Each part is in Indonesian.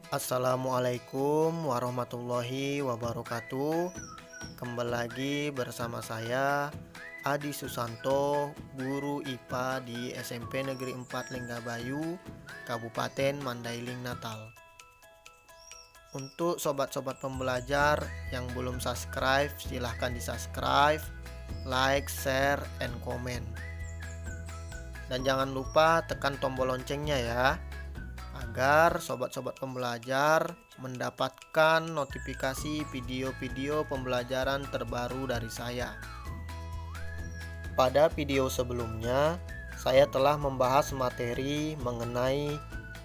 Assalamualaikum warahmatullahi wabarakatuh. Kembali lagi bersama saya Adi Susanto, guru IPA di SMP Negeri 4 Lenggabayu, Kabupaten Mandailing, Natal. Untuk sobat-sobat pembelajar yang belum subscribe, silahkan di-subscribe, like, share, and comment. Dan jangan lupa tekan tombol loncengnya ya, agar sobat-sobat pembelajar mendapatkan notifikasi video-video pembelajaran terbaru dari saya. Pada video sebelumnya, saya telah membahas materi mengenai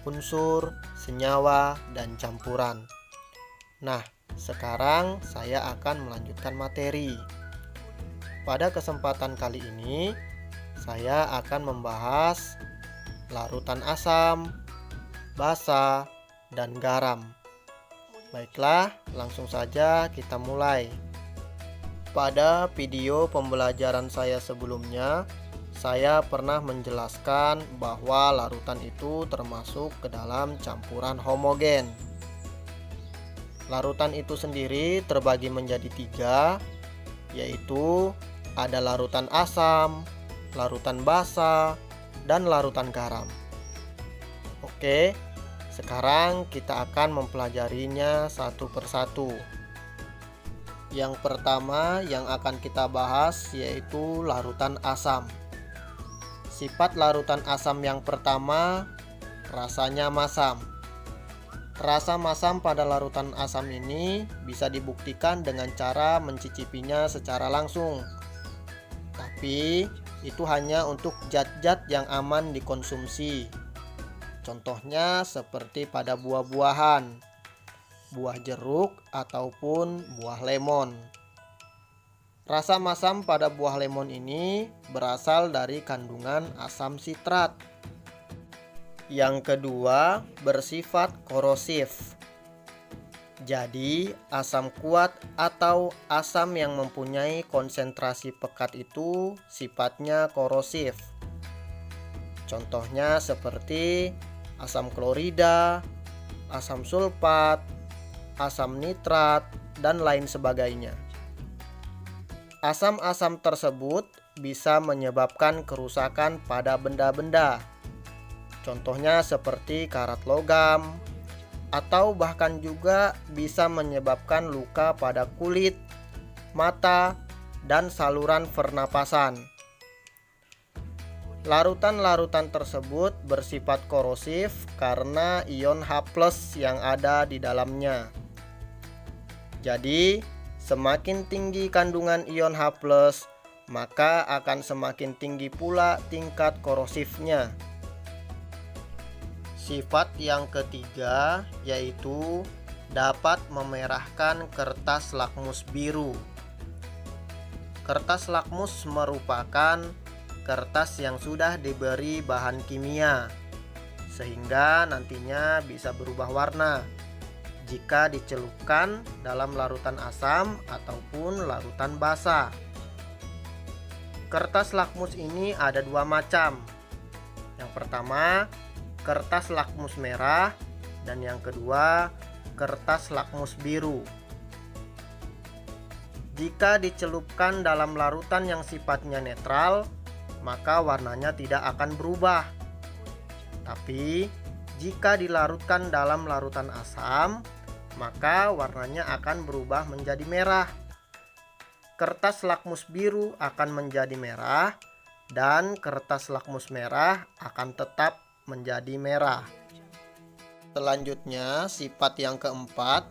unsur, senyawa, dan campuran. Nah, sekarang saya akan melanjutkan materi. Pada kesempatan kali ini, saya akan membahas larutan asam, basa, dan garam. Baiklah, langsung saja kita mulai. Pada video pembelajaran saya sebelumnya, saya pernah menjelaskan bahwa larutan itu termasuk ke dalam campuran homogen. Larutan itu sendiri terbagi menjadi 3, yaitu ada larutan asam, larutan basa, dan larutan garam. Oke, sekarang kita akan mempelajarinya satu persatu. Yang pertama yang akan kita bahas yaitu larutan asam. Sifat larutan asam yang pertama, rasanya masam. Rasa masam pada larutan asam ini bisa dibuktikan dengan cara mencicipinya secara langsung. Tapi itu hanya untuk zat-zat yang aman dikonsumsi. Contohnya seperti pada buah-buahan, buah jeruk ataupun buah lemon. Rasa masam pada buah lemon ini berasal dari kandungan asam sitrat. Yang kedua, bersifat korosif. Jadi, asam kuat atau asam yang mempunyai konsentrasi pekat itu sifatnya korosif. Contohnya seperti asam klorida, asam sulfat, asam nitrat, dan lain sebagainya. Asam-asam tersebut bisa menyebabkan kerusakan pada benda-benda. Contohnya seperti karat logam, atau bahkan juga bisa menyebabkan luka pada kulit, mata, dan saluran pernapasan. Larutan-larutan tersebut bersifat korosif karena ion H+ yang ada di dalamnya. Jadi, semakin tinggi kandungan ion H+, maka akan semakin tinggi pula tingkat korosifnya. Sifat yang ketiga yaitu dapat memerahkan kertas lakmus biru. Kertas lakmus merupakan kertas yang sudah diberi bahan kimia, sehingga nantinya bisa berubah warna jika dicelupkan dalam larutan asam ataupun larutan basa. Kertas lakmus ini ada 2 macam. Yang pertama, kertas lakmus merah, dan yang kedua, kertas lakmus biru. Jika dicelupkan dalam larutan yang sifatnya netral, maka warnanya tidak akan berubah. Tapi jika dilarutkan dalam larutan asam, maka warnanya akan berubah menjadi merah. Kertas lakmus biru akan menjadi merah, dan kertas lakmus merah akan tetap menjadi merah. Selanjutnya, sifat yang keempat,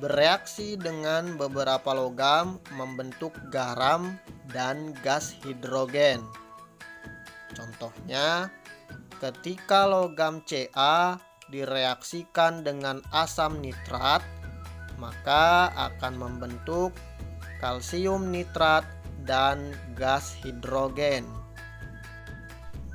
bereaksi dengan beberapa logam membentuk garam dan gas hidrogen. Contohnya, ketika logam Ca direaksikan dengan asam nitrat, maka akan membentuk kalsium nitrat dan gas hidrogen.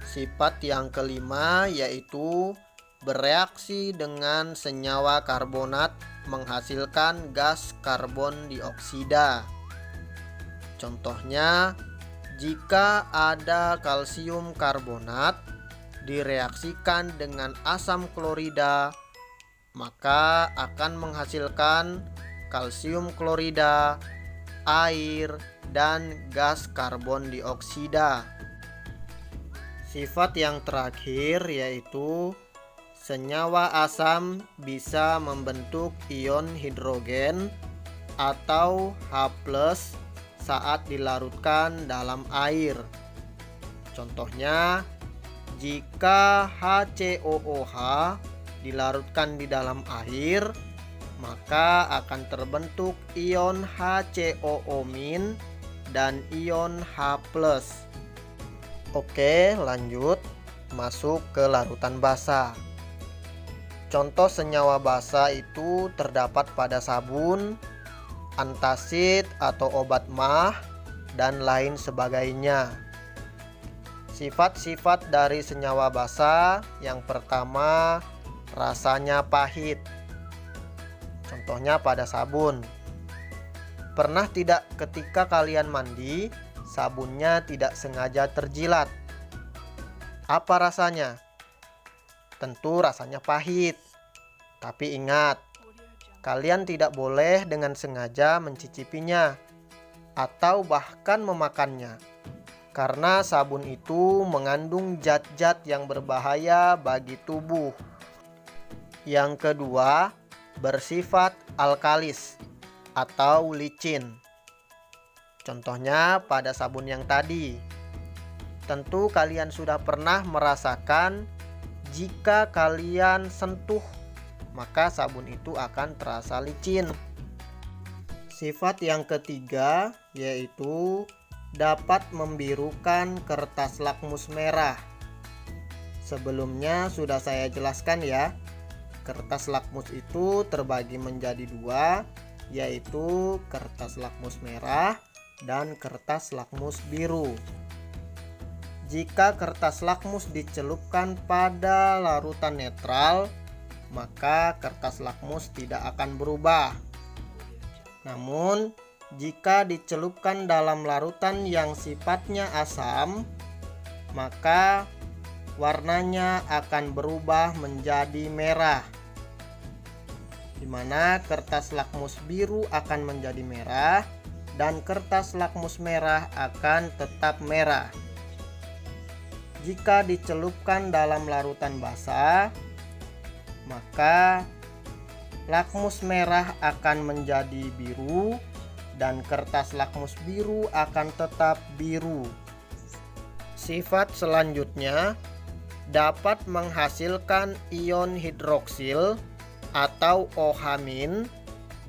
Sifat yang kelima yaitu bereaksi dengan senyawa karbonat menghasilkan gas karbon dioksida. Contohnya, jika ada kalsium karbonat direaksikan dengan asam klorida, maka akan menghasilkan kalsium klorida, air, dan gas karbon dioksida. Sifat yang terakhir yaitu senyawa asam bisa membentuk ion hidrogen atau H+ saat dilarutkan dalam air. Contohnya, jika HCOOH dilarutkan di dalam air, maka akan terbentuk ion HCOO- dan ion H+. Oke, lanjut masuk ke larutan basa. Contoh senyawa basa itu terdapat pada sabun, antasid atau obat mah, dan lain sebagainya. Sifat-sifat dari senyawa basa, yang pertama, rasanya pahit. Contohnya pada sabun. Pernah tidak ketika kalian mandi, sabunnya tidak sengaja terjilat? Apa rasanya? Tentu rasanya pahit. Tapi ingat, kalian tidak boleh dengan sengaja mencicipinya atau bahkan memakannya, karena sabun itu mengandung zat-zat yang berbahaya bagi tubuh. Yang kedua, bersifat alkalis atau licin. Contohnya pada sabun yang tadi. Tentu kalian sudah pernah merasakan jika kalian sentuh, maka sabun itu akan terasa licin. Sifat yang ketiga yaitu dapat membirukan kertas lakmus merah. Sebelumnya sudah saya jelaskan ya, kertas lakmus itu terbagi menjadi dua, yaitu kertas lakmus merah dan kertas lakmus biru. Jika kertas lakmus dicelupkan pada larutan netral, maka kertas lakmus tidak akan berubah. Namun, jika dicelupkan dalam larutan yang sifatnya asam, maka warnanya akan berubah menjadi merah, di mana kertas lakmus biru akan menjadi merah dan kertas lakmus merah akan tetap merah. Jika dicelupkan dalam larutan basah, maka lakmus merah akan menjadi biru dan kertas lakmus biru akan tetap biru. Sifat selanjutnya dapat menghasilkan ion hidroksil atau OH-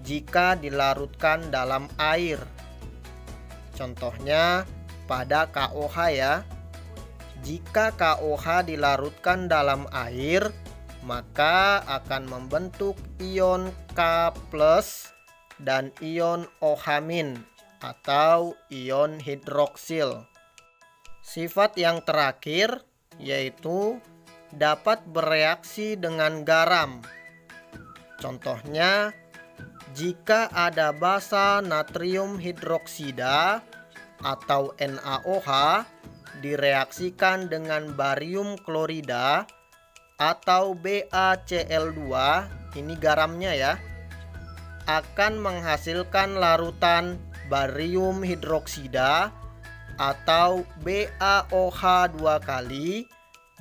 jika dilarutkan dalam air. Contohnya pada KOH ya. Jika KOH dilarutkan dalam air, maka akan membentuk ion K+ dan ion OH- atau ion hidroksil. Sifat yang terakhir yaitu dapat bereaksi dengan garam. Contohnya, jika ada basa natrium hidroksida atau NaOH direaksikan dengan barium klorida atau BaCl2, ini garamnya ya, akan menghasilkan larutan barium hidroksida atau BaOH 2 kali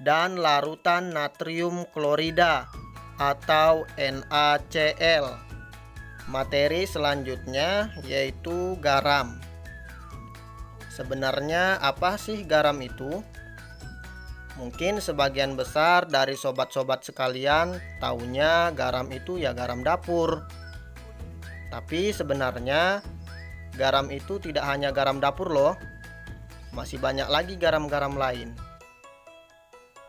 dan larutan natrium klorida atau NaCl. Materi selanjutnya yaitu garam. Sebenarnya apa sih garam itu? Mungkin sebagian besar dari sobat-sobat sekalian taunya garam itu ya garam dapur. Tapi sebenarnya garam itu tidak hanya garam dapur loh. Masih banyak lagi garam-garam lain.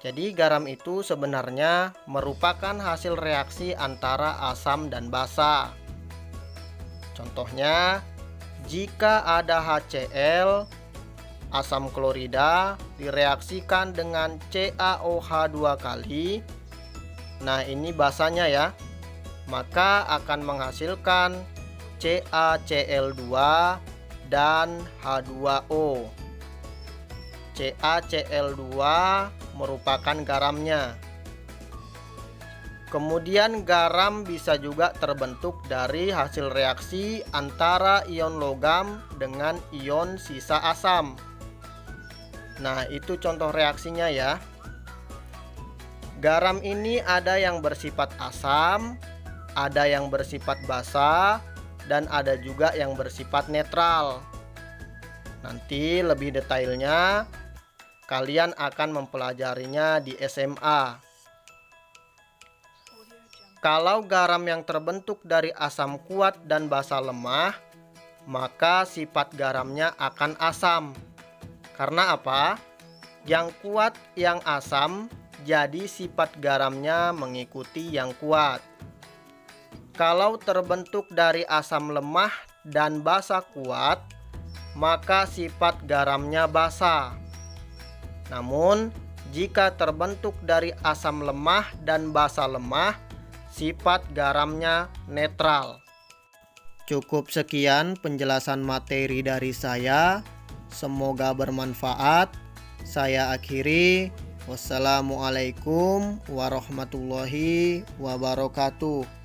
Jadi garam itu sebenarnya merupakan hasil reaksi antara asam dan basa. Contohnya, jika ada HCl, asam klorida direaksikan dengan CaOH 2 kali. Nah, ini basanya ya. Maka akan menghasilkan CaCl2 dan H2O. CaCl2 merupakan garamnya. Kemudian garam bisa juga terbentuk dari hasil reaksi antara ion logam dengan ion sisa asam. Nah, itu contoh reaksinya ya. Garam ini ada yang bersifat asam, ada yang bersifat basa, dan ada juga yang bersifat netral. Nanti lebih detailnya kalian akan mempelajarinya di SMA. Kalau garam yang terbentuk dari asam kuat dan basa lemah, maka sifat garamnya akan asam. Karena apa? Yang kuat yang asam, jadi sifat garamnya mengikuti yang kuat. Kalau terbentuk dari asam lemah dan basa kuat, maka sifat garamnya basa. Namun, jika terbentuk dari asam lemah dan basa lemah, sifat garamnya netral. Cukup sekian penjelasan materi dari saya. Semoga bermanfaat. Saya akhiri. Wassalamualaikum warahmatullahi wabarakatuh.